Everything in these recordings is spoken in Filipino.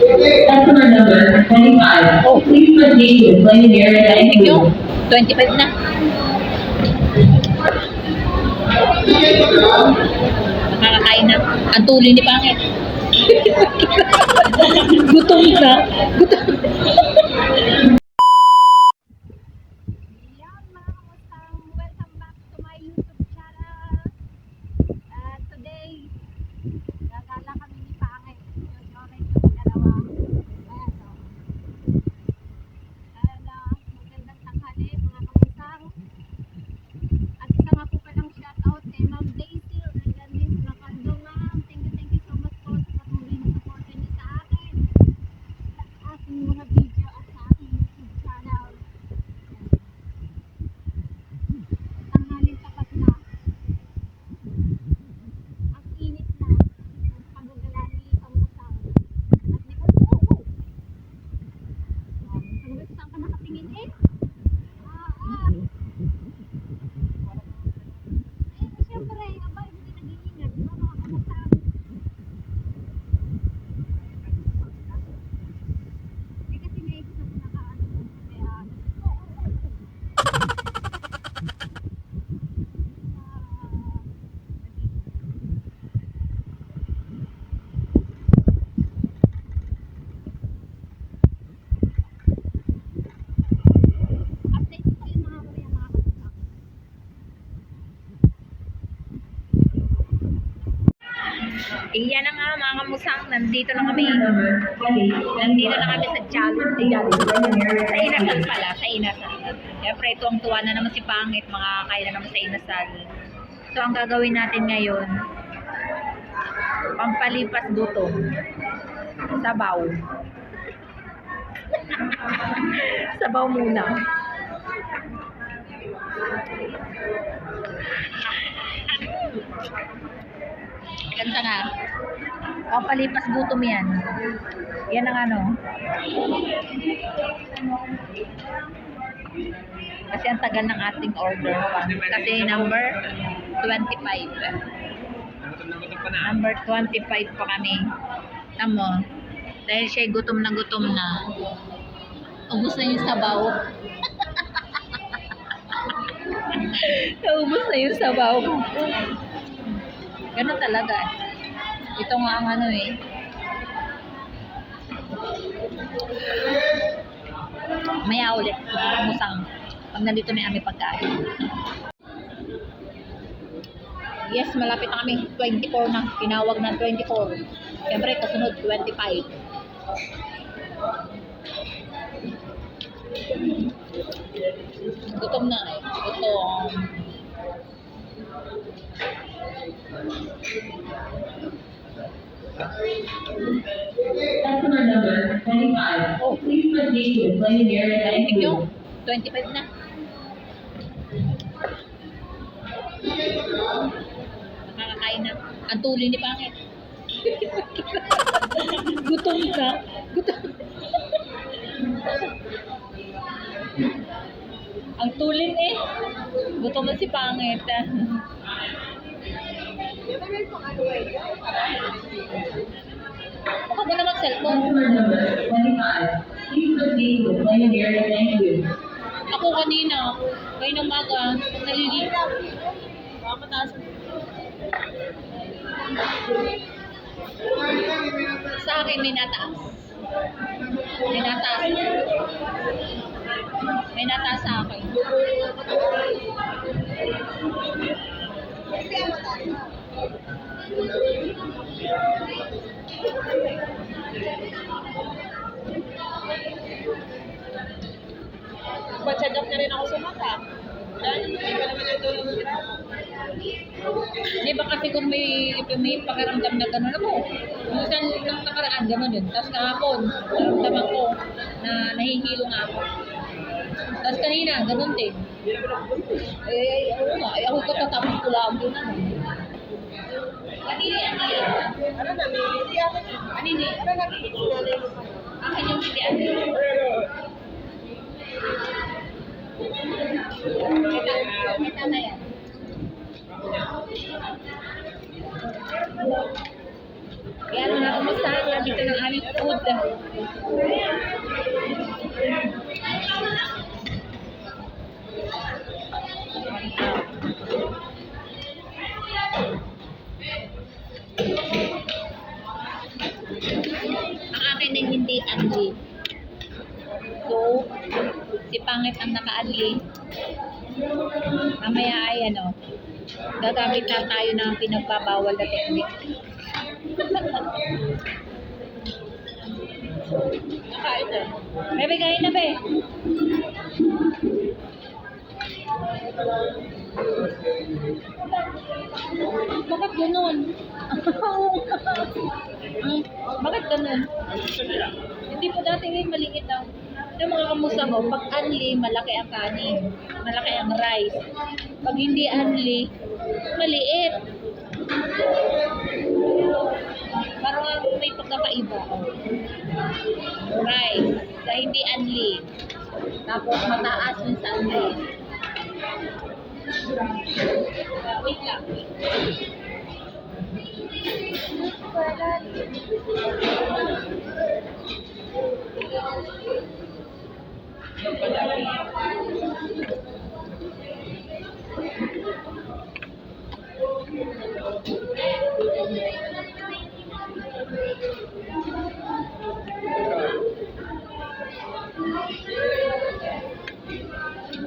Customer number 25. Oh, please proceed with claiming area. Thank you. 25 na. Nakakakain na. Ang tuloy ni Pangit. Gutom na. Gutom. Welcome back to my YouTube channel. Today, gagala kami ni Pangit. Yung orange yung dalawa. Ayan o. Magandang tanghali mga kamusang. At isa nga po palang shoutout kay Ma'am Daisy Organis Macando. Ma'am, thank you so much po sa patuloy na support niyo sa akin. Sa aking mga video at sa aking YouTube channel. Tanghalin tapat na. Ang init na. Ang pagugala ni Kamusang. At di ko, hanggang saan ka nakatingin eh? Siyempre, aba, hindi nag-iingat. Mga kamusang. Kasi may isa na nakaano. Kaya, update ko yung mga kuya mga kamusang. Iyan na nga mga kamusang. Nandito na kami. Number 20. Nandito na kami sa Jollibee. Sa Inasal pala. Sa Inasal. Siyempre, tuwang-tuwa na naman si Pangit. Makakain na naman sa Inasal. So, ang gagawin natin ngayon, pampalipas gutom. Sabaw. Sabaw muna. Ganda nga. Pampalipas gutom yan. Yan ang ano. Kasi ang tagal ng ating order pa. Kasi number 25. Number 25 pa kami. Tamo. Dahil siya gutom na. Ubus na yung sabaw. Ubus na yung sabaw. Ganun talaga. Ito nga ang ano eh. Maya ulit. Musang. Pag nandito na yung aming pagkain. Yes, malapit na kami. 24 na. Tinawag na 24. Siyempre, kasunod 25. Gutom na eh. Gutom. Customer number 25. Oh, please proceed with claiming area. Thank you. 25 na. Nakakakain na. Ang tuloy ni Pangit. Gutom na. Gutom. Ang tulin eh. Gutom na si Pangit. Baka mo na mag-cellphone. Customer number 25. Please proceed with claiming area. Thank you. Ako kanina, kayo ng maga, pag naliligo. Baka mataas. Sa akin may nataas. May nataas. May nataas sa akin. Patchat up na rin ako sa mata. Di ba kasi kung may pakiramdam na gano'n ako. Minsan nung nakaraan gano'n din. Tapos kahapon, naramdaman ko na nahihilo nga ako. Tapos kanina, gano'n din. Oo nga. Ako katatapos ko lang din. Kanina yan. Ano na? Kanina. Akin yung silian. Kita na yan. Kaya mga kamusta, nandito ng aming food. Ang akin ay hindi unli. So, si Pangit ang naka-unli. Mamaya ay gagamit lang tayo ng pinagbabawal na technique. Nakain na. Bebe, kain na, be. Bakit ganun? Bakit ganun? Hindi po dati ngayon maliit daw. Yung mga kamusta mo, pag unli, malaki ang kanin. Malaki ang rice. Pag hindi unli, maliit. Parang may pagkakaiba. Rice. Sa hindi unli. Tapos mataas yung sa unli. Wait lang.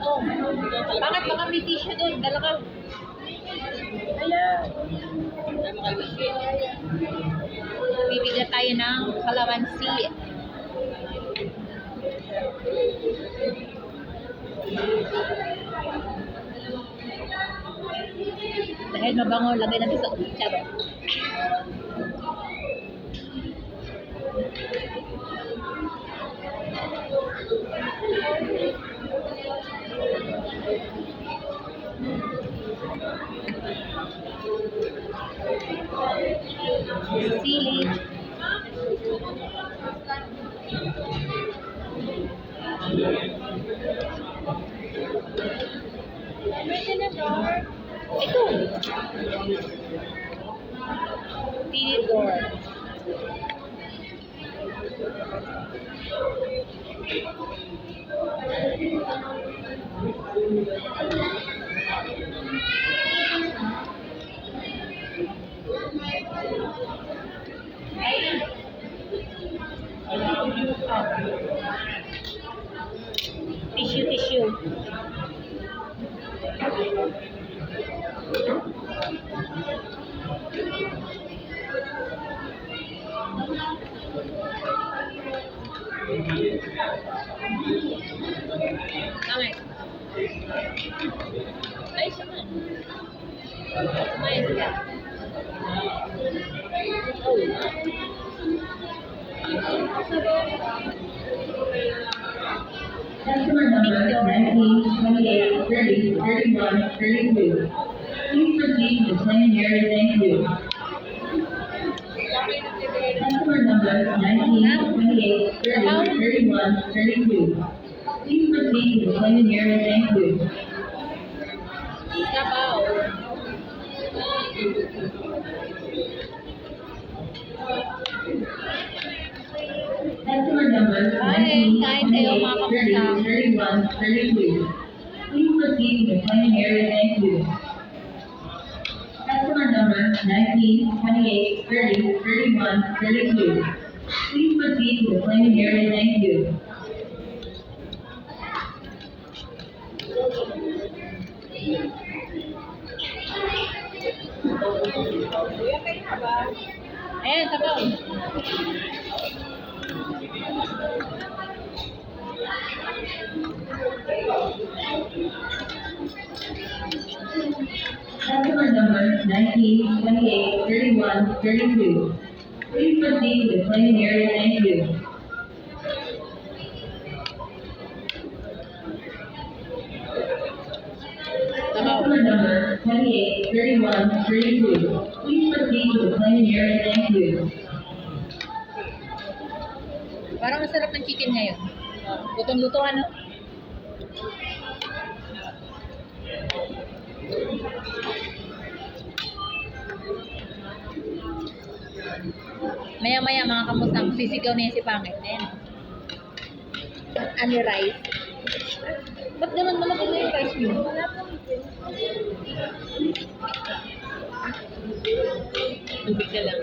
Oh, bakit baka may tissue doon? Dala ka. Hala. Bibigyan tayo ng kalamansi. Dahil mabango, lagay natin sa kutsara. Sili. Ito. Tinidor. Tissue. Okay. Ay, siya. Kumain ka. Customer number 19, 28, 30, 31, 32. Please proceed to claim area, thank you. Customer number 19, 28, 30, 31, 32. Please proceed to claim area, thank you. Sabaw. Customer number Kain 19, kayo mga 28, 30, kamusta. 31, 32. Please proceed to claim area, thank you. Customer number 19, 28, 30, 31, 32. Please proceed to claim area, thank you. Ayan, sabaw. Customer number 19, 28, 31, 32. Please proceed to claim area, thank you. Customer number 28, 31, 32. Please proceed to claim area, thank you. Parang masarap ng chicken ngayon. Lutong-luto, ano? Maya-maya mga kamusang, sisigaw na yan si Pangit. Ayan. Ano rice? Ba't naman malaki na yung rice mo? Tubig na lang.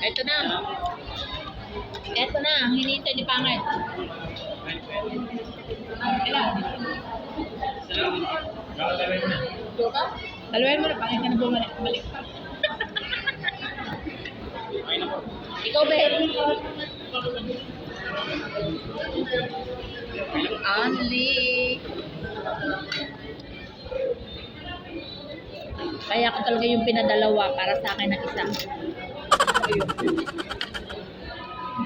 Ito na. Ito na, ang hinihintay ni Pangit. Ilan? Dalawain mo na, Pangit ka na bumalik pa. Ikaw ba? Only. Kaya ako talaga yung pinadalawa para sa akin ng isa. Ayun.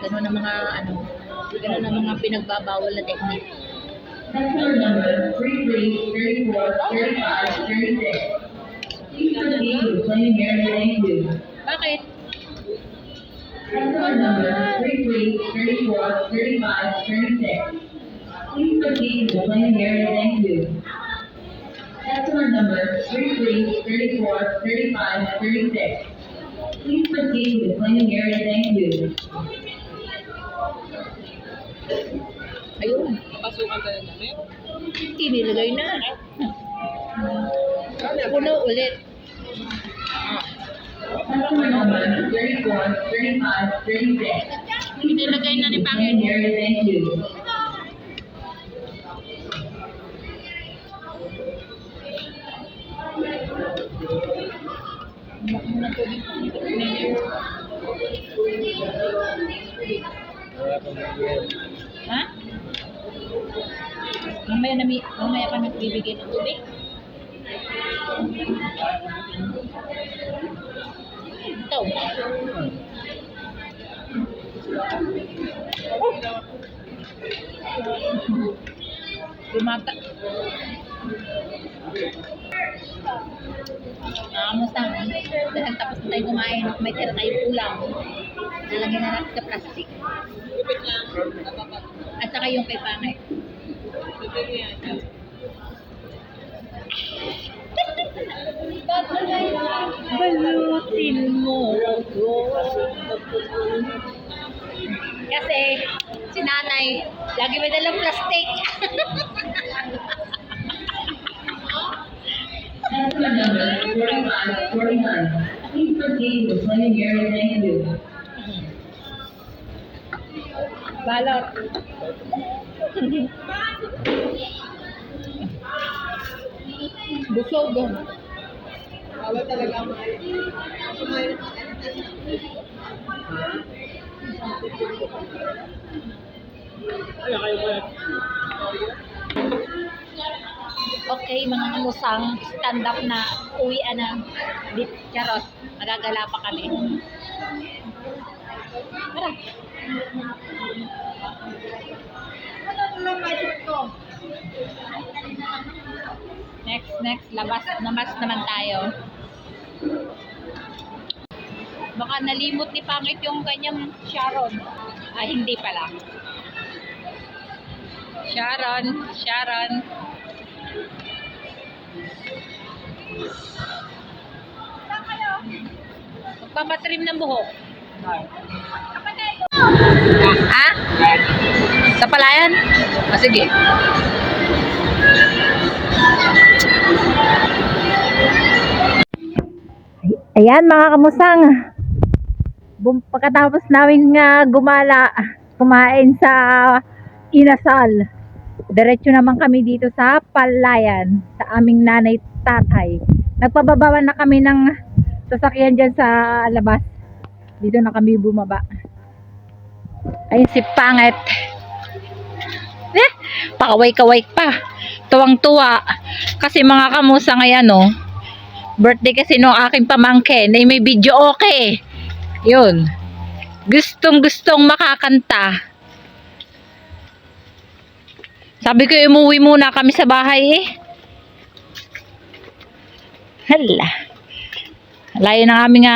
Ganun ang mga ganun ang mga pinagbabawal na technique. Customer number 33 34 35 36. Please proceed with claiming area. Thank you. Bakit? Customer number 33 34 35 36. Please proceed with claiming area. Thank you. Customer number 33 34 35 36. Please proceed with claiming area. Thank you. Ayun. Pasukan tayo namin. Inilagay na. Puno ulit. Customer number 34 35 36. Inilagay na ni Pangit. Claiming area. Thank you. Ha? Mamaya ka nagbibigay ng tubig? Ito. Lumata. Kamusta? Dahil tapos na tayo kumain, may tira tayong ulam. Nalagyan na natin sa plastic. Lupit lang. Napapat. At saka yung kay Pangit. Lupit yan. Balutin mo ako. Kasi si nanay, lagi may dalang plastic. Customer number 45 49. Please proceed with claiming area. Thank you. Balot. Busog. Bawal talaga kumain. Ay, kayo ba? Okay, mga kamusang, stand up na, uwian na. Di, charot, magagala pa kami. Tara. Next, labas naman tayo. Baka nalimot ni Pangit yung kanyang Sharon. Hindi pala. Sharon. Magpapatrim ng buhok. Ha? Sa palayan? Sige. Ayan mga kamusang. Pagkatapos namin gumala, kumain sa inasal. Diretso naman kami dito sa palayan sa aming nanay tatay. Nagpababawan na kami ng sasakyan dyan sa labas. Dito na kami bumaba. Ayun si Pangit. Pakaway-kaway pa. Tuwang-tuwa. Kasi mga kamusa ngayon, birthday kasi nung aking pamangkin. May video okay. Yun. Gustong-gustong makakanta. Sabi ko, umuwi muna kami sa bahay Hala. Layo ng aming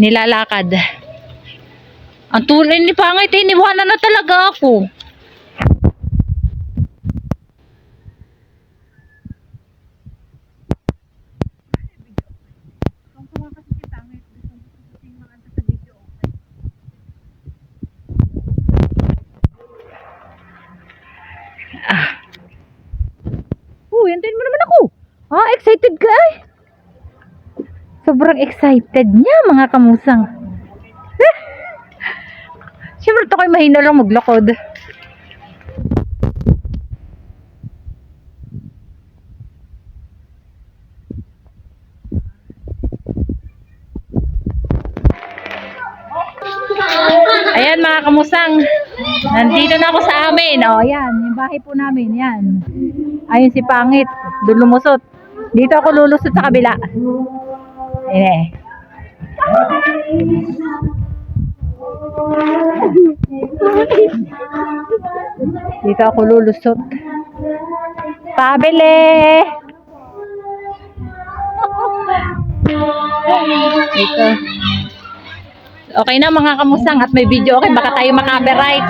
nilalakad. Ang tulay ni Pangit, iniwanan na talaga ako. excited ka ay. Sobrang excited niya mga kamusang. Siyempre ito ko'y mahina lang maglakad. Ayan mga kamusang, nandito na ako sa amin. O, ayan, yung bahay po namin, yan. Ayun si Pangit, doon lumusot. Dito ako lulusot sa kabila. Ayan eh. Dito ako lulusot. Pabili! Dito. Okay na mga kamusang at may video. Okay, baka tayo maka-copyright.